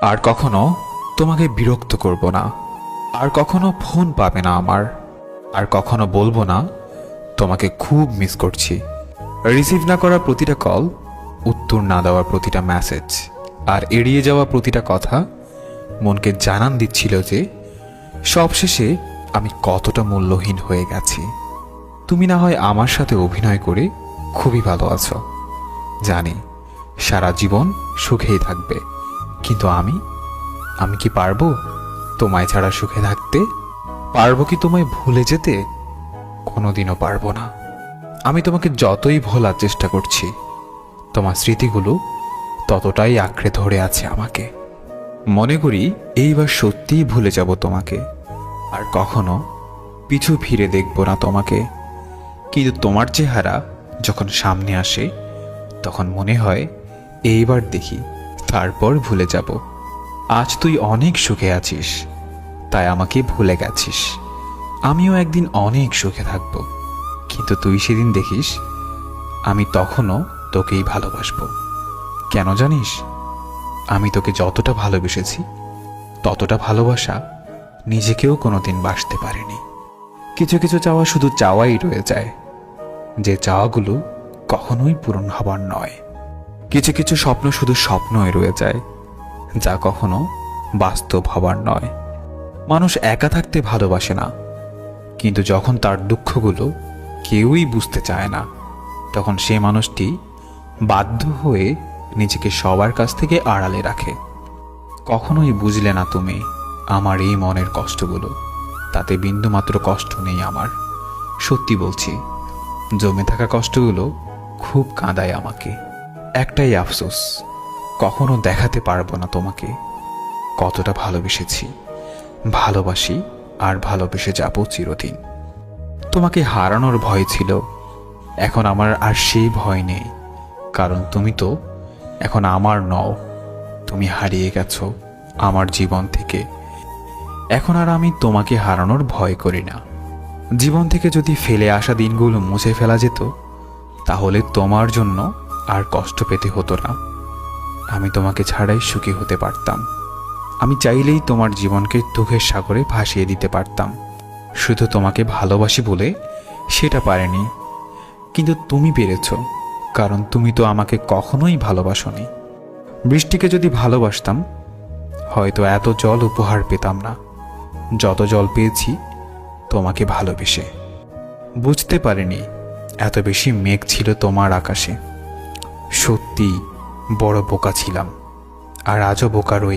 আর কখনো তোমাকে বিরক্ত করব না, আর কখনো ফোন পাবে না আমার, আর কখনো বলবো না তোমাকে খুব মিস করছি। রিসিভ না করা প্রতিটা কল, উত্তর না দেওয়া প্রতিটা মেসেজ, আর এড়িয়ে যাওয়া প্রতিটা কথা মনকে জানান দিচ্ছিল যে সবশেষে আমি কতটা মূল্যহীন হয়ে গেছি। তুমি না হয় আমার সাথে অভিনয় করে খুবই ভালো আছো, জানি সারা জীবন সুখেই থাকবে, কিন্তু আমি কি পারবো তোমায় ছাড়া সুখে থাকতে? পারবো কি তোমায় ভুলে যেতে? কোনোদিনও পারবো না। আমি তোমাকে যতই ভোলার চেষ্টা করছি, তোমার স্মৃতিগুলো ততটাই আঁকড়ে ধরে আছে আমাকে। মনে করি এইবার সত্যিই ভুলে যাব তোমাকে, আর কখনো পিছু ফিরে দেখব না তোমাকে। কিন্তু তোমার চেহারা যখন সামনে আসে, তখন মনে হয় এইবার দেখি, তারপর ভুলে যাব। আজ তুই অনেক সুখে আছিস, তাই আমাকে ভুলে গেছিস। আমিও একদিন অনেক সুখে থাকব, কিন্তু তুই সেদিন দেখিস আমি তখনও তোকেই ভালোবাসবো। কেন জানিস? আমি তোকে যতটা ভালোবেসেছি, ততটা ভালোবাসা নিজেকেও কোনোদিন বাসতে পারিনি। কিছু কিছু চাওয়া শুধু চাওয়াই রয়ে যায়, যে চাওয়াগুলো কখনোই পূরণ হবার নয়। কিছু কিছু স্বপ্ন শুধু স্বপ্নই রয়ে যায়, যা কখনো বাস্তব হবার নয়। মানুষ একা থাকতে ভালোবাসে না, কিন্তু যখন তার দুঃখগুলো কেউই বুঝতে চায় না, তখন সে মানুষটি বাধ্য হয়ে নিজেকে সবার কাছ থেকে আড়ালে রাখে। কখনোই বুঝলে না তুমি আমার এই মনের কষ্টগুলো। তাতে বিন্দুমাত্র কষ্ট নেই আমার, সত্যি বলছি। জমে থাকা কষ্টগুলো খুব কাঁদায় আমাকে। একটাই আফসোস, কখনো দেখাতে পারবো না তোমাকে কতটা ভালোবেসেছি, ভালোবাসি, আর ভালোবেসে যাব চিরদিন। তোমাকে হারানোর ভয় ছিল, এখন আমার আর সেই ভয় নেই, কারণ তুমি তো এখন আমার নও। তুমি হারিয়ে গেছো আমার জীবন থেকে। এখন আর আমি তোমাকে হারানোর ভয় করি না। জীবন থেকে যদি ফেলে আসা দিনগুলো মুছে ফেলা যেত, তাহলে তোমার জন্য আর কষ্ট পেতে হতো না। আমি তোমাকে ছাড়াই সুখী হতে পারতাম। আমি চাইলেই তোমার জীবনকে দুঃখের সাগরে ভাসিয়ে দিতে পারতাম। শুধু তোমাকে ভালোবাসি বলে সেটা পারেনি, কিন্তু তুমি পেরেছ, কারণ তুমি তো আমাকে কখনোই ভালোবাসোনি। বৃষ্টিকে যদি ভালোবাসতাম, হয়তো এত জল উপহার পেতাম না যত জল পেয়েছি তোমাকে ভালোবেসে। বুঝতে পারিনি এত বেশি মেঘ ছিল তোমার আকাশে। সত্যি বড় বোকা ছিলাম, আর আজও বোকা রই।